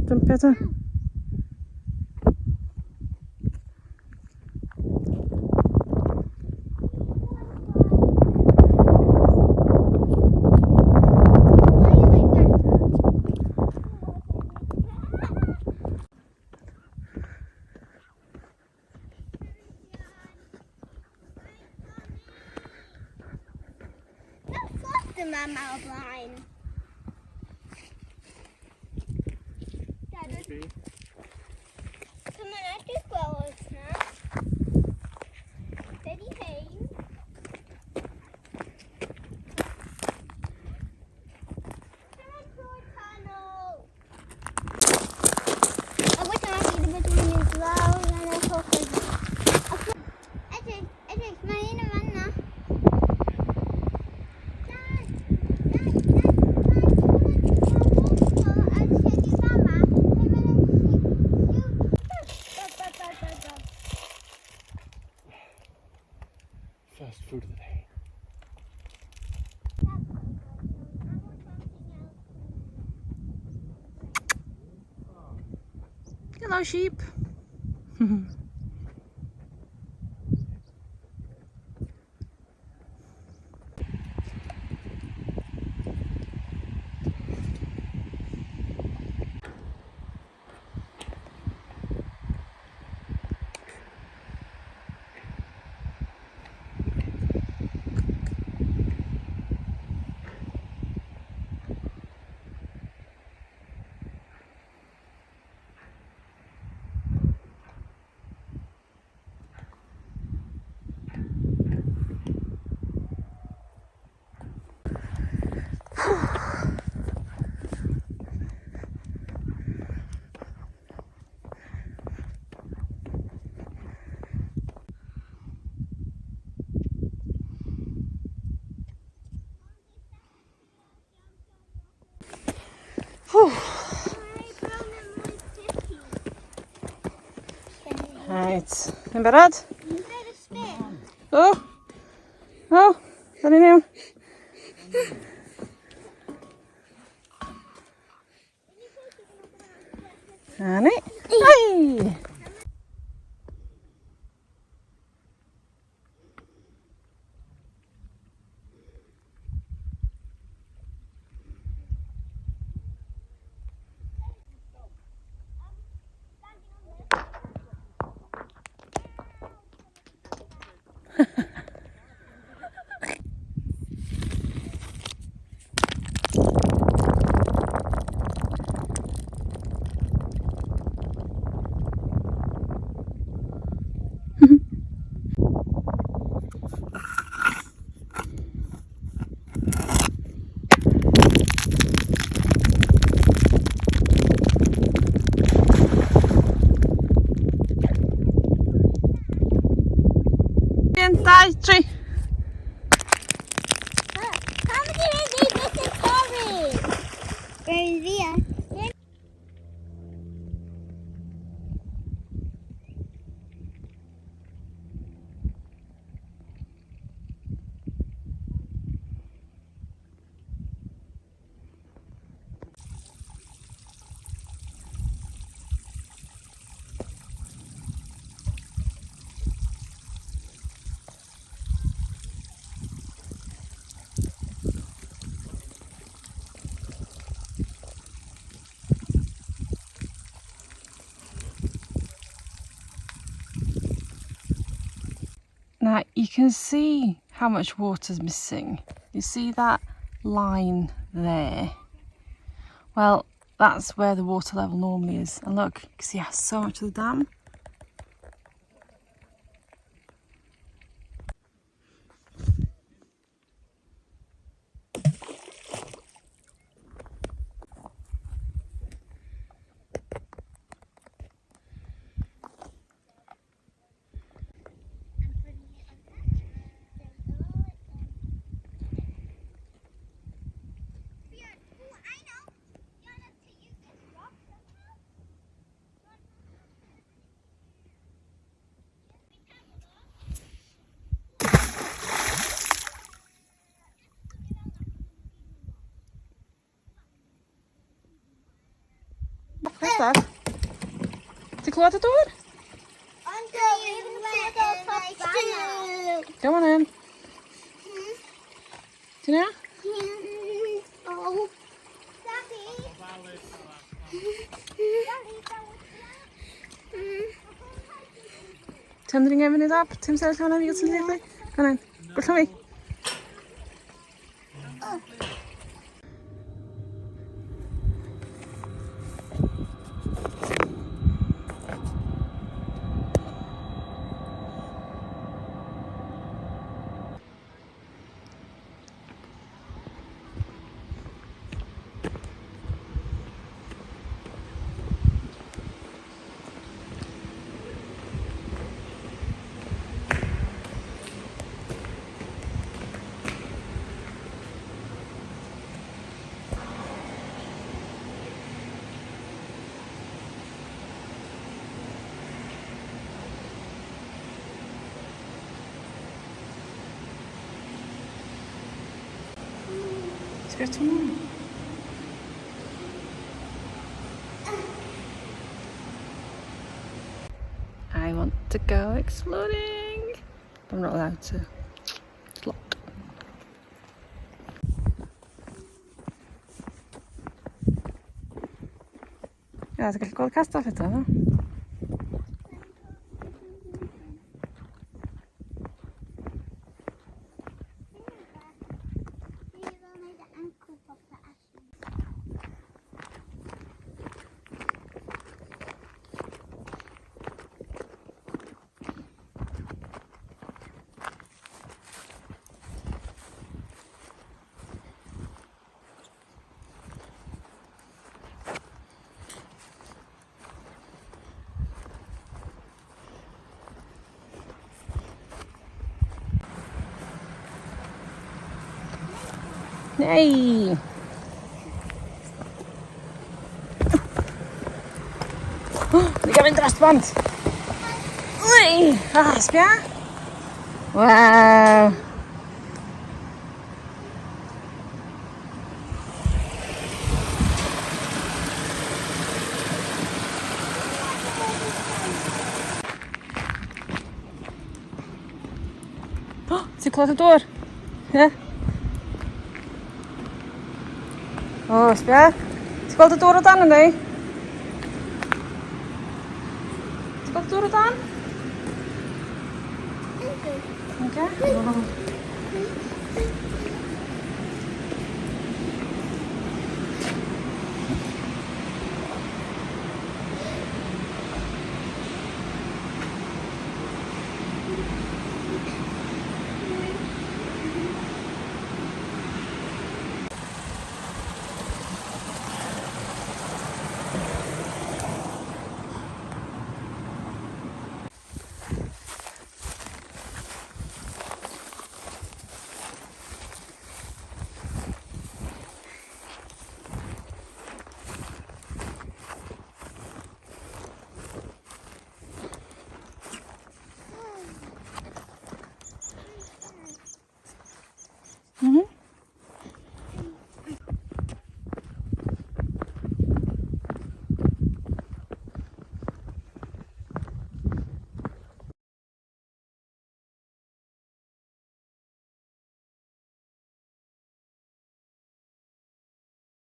Dumpio ta. Mam o blaen. Dyma edrych gweld na. Dydi hein. Dyma trwy'r canol. A wedyn mae gyda bod yn mynd lawr yn y hwchyd. Edrych, mae un yn fanna. First food of the day. Hello, sheep. Right, yn barod? O! O! Da ni'n iawn. A ni. Hei! Un, dau, tri. Pam ydyn nhw'n dweud beth yn torri? Fe'n ddiall. Now you can see how much water's missing. You see that line there? Well, that's where the water level normally is. And look, you can see how so much of the dam. castell? Ti'n clywed y dŵr? Ond Go on in. Ti'n iawn? Oh. Ti'n ymddring efo ni dab? Ti'n sefyll hwnna fi gyda'n ddechrau? Go on in. Gwrth fi. Sbia to hwnna. I want to go exploring. I'm not allowed to. It's locked. Ja, ti'n gallu gweld castell eto, no? Nee! Ni gael mynd dros bont. Ui! Sbia? Waw! Ti'n clywed y dŵr? Ie? O, sbia? Ti'n gweld y dŵr o dan yna i? Ti'n gweld y dŵr o dan? Oce?